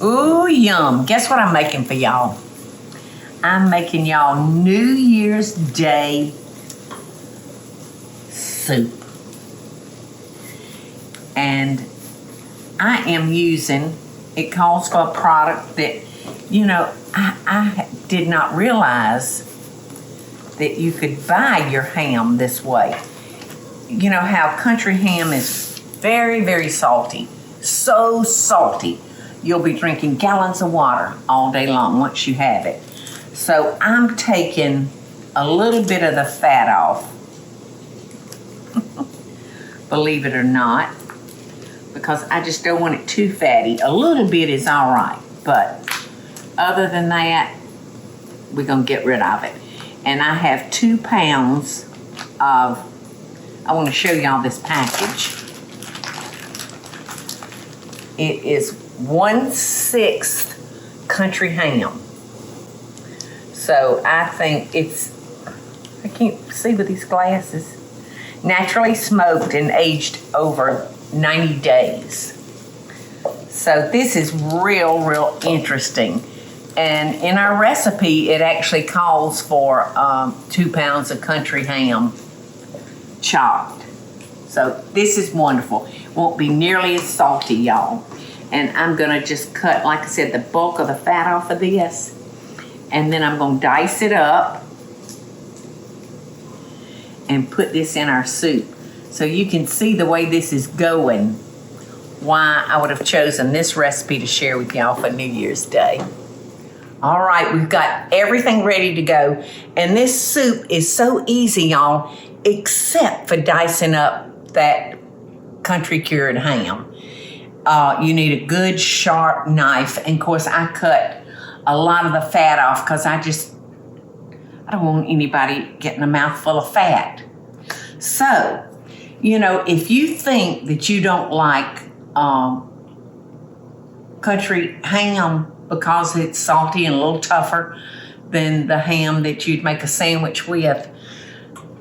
Ooh, yum. Guess what I'm making for y'all? I'm making y'all New Year's Day soup. And I am using, it calls for a product that, I did not realize that you could buy your ham this way. You know how country ham is very, very salty. So salty. You'll be drinking gallons of water all day long once you have it. So I'm taking a little bit of the fat off. Believe it or not. Because I just don't want it too fatty. A little bit is all right. But other than that, we're going to get rid of it. And I have 2 pounds of, I want to show y'all this package. It is 1/6 country ham. So I think it's, I can't see with these glasses, naturally smoked and aged over 90 days. So this is real interesting. And in our recipe, it actually calls for 2 pounds of country ham chopped. So this is wonderful. Won't be nearly as salty, y'all. And I'm gonna just cut, like I said, the bulk of the fat off of this. And then I'm gonna dice it up and put this in our soup. So you can see the way this is going, why I would have chosen this recipe to share with y'all for New Year's Day. All right, we've got everything ready to go. And this soup is so easy, y'all, except for dicing up that country cured ham. You need a good sharp knife. And of course, I cut a lot of the fat off because I don't want anybody getting a mouthful of fat. So, if you think that you don't like country ham because it's salty and a little tougher than the ham that you'd make a sandwich with,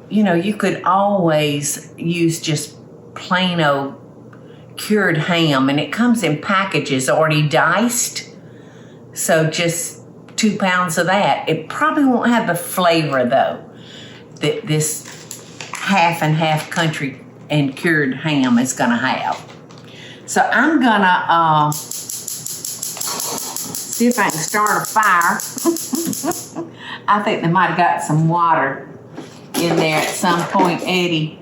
you could always use just plain old cured ham, and it comes in packages already diced. So just 2 pounds of that. It probably won't have the flavor though that this half and half country and cured ham is gonna have. So I'm gonna see if I can start a fire. I think they might have got some water in there at some point, Eddie.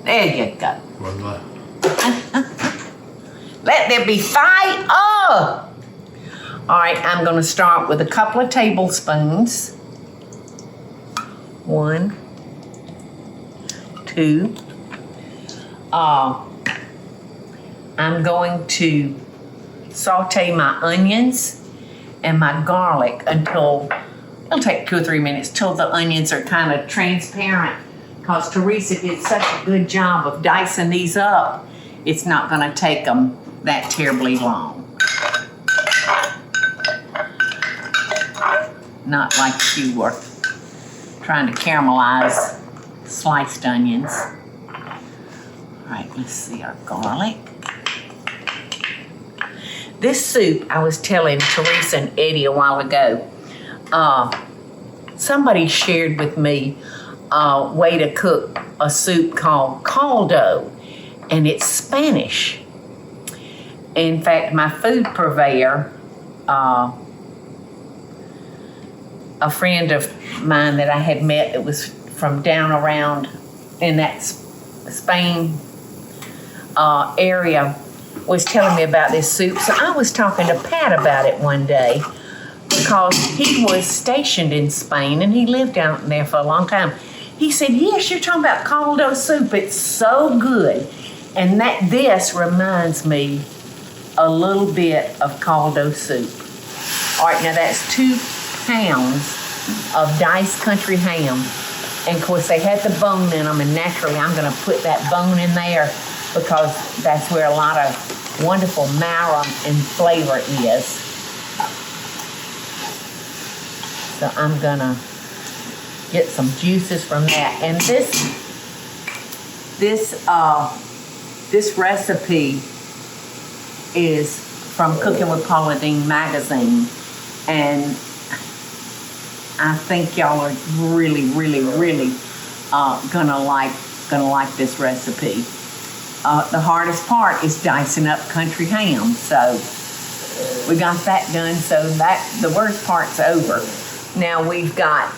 There you go. What's that? Let there be fire. Oh! All right, I'm going to start with a couple of tablespoons. 1, 2. I'm going to saute my onions and my garlic until, it'll take 2 or 3 minutes till the onions are kind of transparent, because Teresa did such a good job of dicing these up, it's not going to take them that terribly long. Not like if you were trying to caramelize sliced onions. All right, let's see our garlic. This soup, I was telling Teresa and Eddie a while ago, somebody shared with me a way to cook a soup called caldo, and it's Spanish. In fact, my food purveyor, a friend of mine that I had met that was from down around in that Spain area, was telling me about this soup. So I was talking to Pat about it one day because he was stationed in Spain and he lived out there for a long time. He said, yes, you're talking about caldo soup. It's so good. And this reminds me a little bit of caldo soup. All right, now that's 2 pounds of diced country ham. And of course, they had the bone in them, and naturally, I'm going to put that bone in there because that's where a lot of wonderful marrow and flavor is. So I'm going to get some juices from that. And this This recipe is from Cooking with Paula Deen magazine, and I think y'all are really, really, really gonna like this recipe. The hardest part is dicing up country ham, so we got that done. So the worst part's over. Now we've got.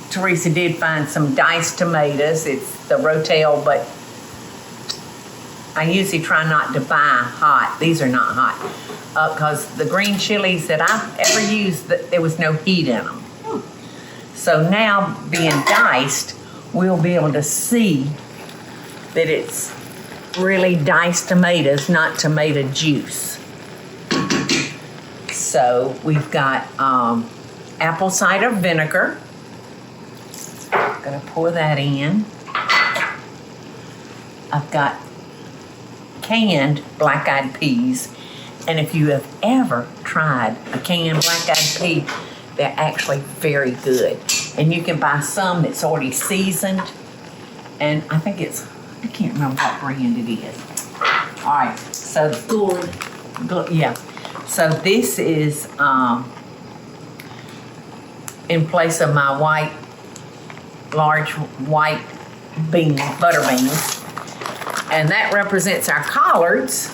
Teresa did find some diced tomatoes. It's the Rotel, but I usually try not to buy hot. These are not hot because the green chilies that I've ever used, there was no heat in them. So now being diced, we'll be able to see that it's really diced tomatoes, not tomato juice. So we've got apple cider vinegar. Gonna pour that in. I've got canned black-eyed peas, and if you have ever tried a canned black-eyed pea, they're actually very good. And you can buy some that's already seasoned, and I can't remember what brand it is. All right, so good, yeah. So this is in place of my large white butter beans, and that represents our collards.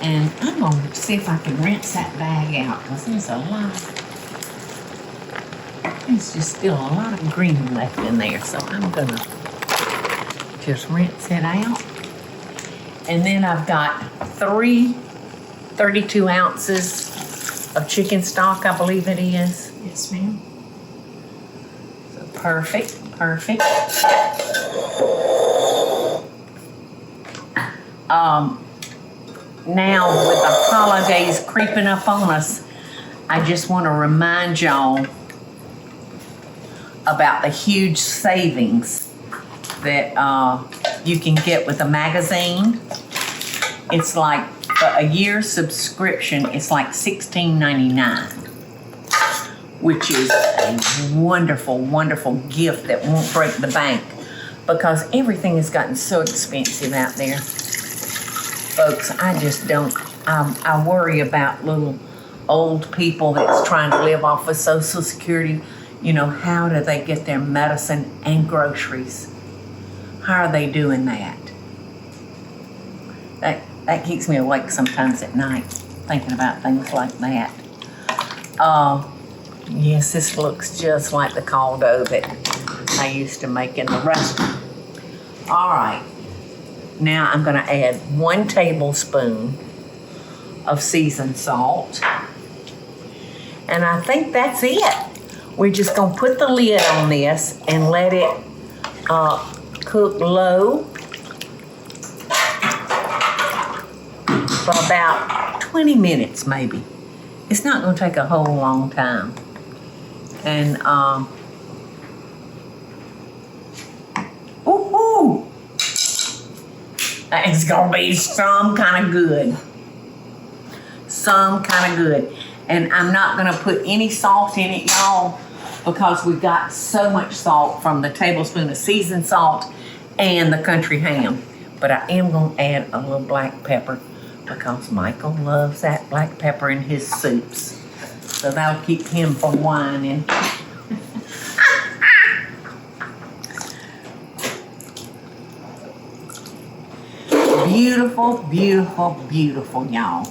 And I'm gonna see if I can rinse that bag out because there's just still a lot of green left in there, so I'm gonna just rinse it out. And then I've got 32 ounces of chicken stock, I believe it is. Yes, ma'am. Perfect. Now with the holidays creeping up on us, I just want to remind y'all about the huge savings that you can get with a magazine. It's like, for a year's subscription, it's like $16.99. Which is a wonderful, wonderful gift that won't break the bank because everything has gotten so expensive out there. Folks, I just don't, I worry about little old people that's trying to live off of Social Security. You know, how do they get their medicine and groceries? How are they doing that? That keeps me awake sometimes at night, thinking about things like that. Yes, this looks just like the caldo that I used to make in the restaurant. All right, now I'm gonna add 1 tablespoon of seasoned salt. And I think that's it. We're just gonna put the lid on this and let it cook low for about 20 minutes maybe. It's not gonna take a whole long time. And it's gonna be some kind of good. And I'm not gonna put any salt in it, y'all, because we got so much salt from the tablespoon of seasoned salt and the country ham. But I am gonna add a little black pepper because Michael loves that black pepper in his soups. So that'll keep him from whining. Beautiful, beautiful, beautiful, y'all.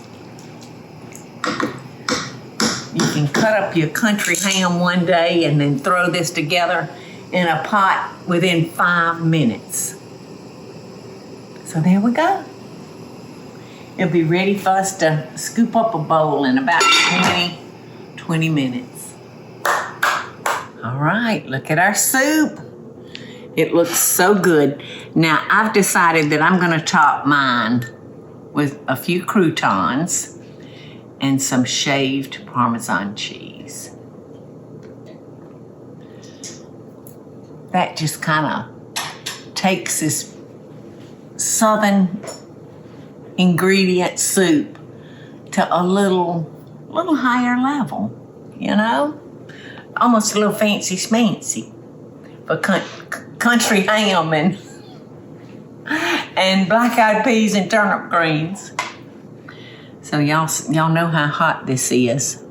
You can cut up your country ham one day and then throw this together in a pot within 5 minutes. So there we go. It'll be ready for us to scoop up a bowl in about 20 minutes. All right, look at our soup. It looks so good. Now, I've decided that I'm gonna top mine with a few croutons and some shaved Parmesan cheese. That just kind of takes this southern ingredient soup to a little higher level, you know? Almost a little fancy schmancy. for country ham and black-eyed peas and turnip greens. So y'all know how hot this is.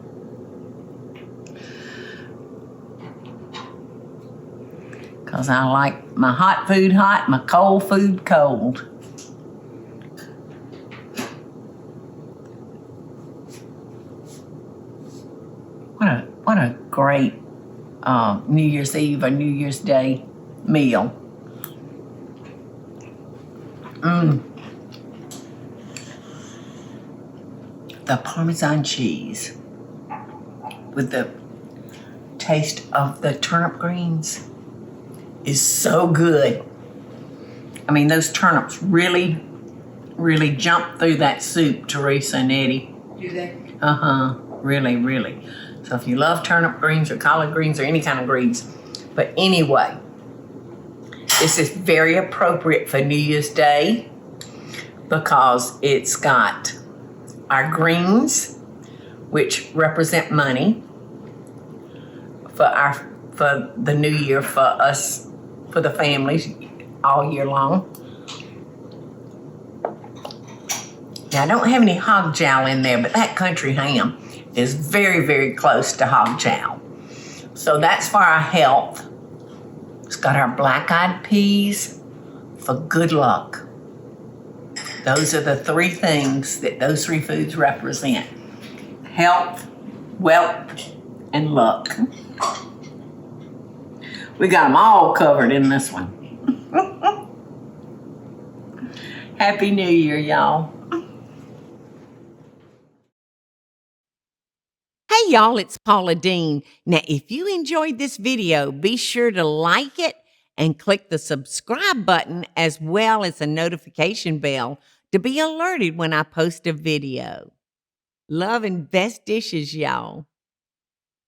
Because I like my hot food hot, my cold food cold. What a great New Year's Eve or New Year's Day meal. The Parmesan cheese with the taste of the turnip greens is so good. I mean, those turnips really jump through that soup, Teresa and Eddie. Do they? Really. So if you love turnip greens or collard greens or any kind of greens, but anyway, this is very appropriate for New Year's Day because it's got our greens, which represent money for the new year, for us, for the families all year long. Now, I don't have any hog jowl in there, but that country ham is very close to hog jowl. So that's for our health. It's got our black-eyed peas for good luck. Those are the three things that those three foods represent: health, wealth, and luck. We got them all covered in this one. Happy New Year, y'all. Hey y'all, it's Paula Deen. Now, if you enjoyed this video, be sure to like it and click the subscribe button as well as the notification bell to be alerted when I post a video. Love and best dishes, y'all.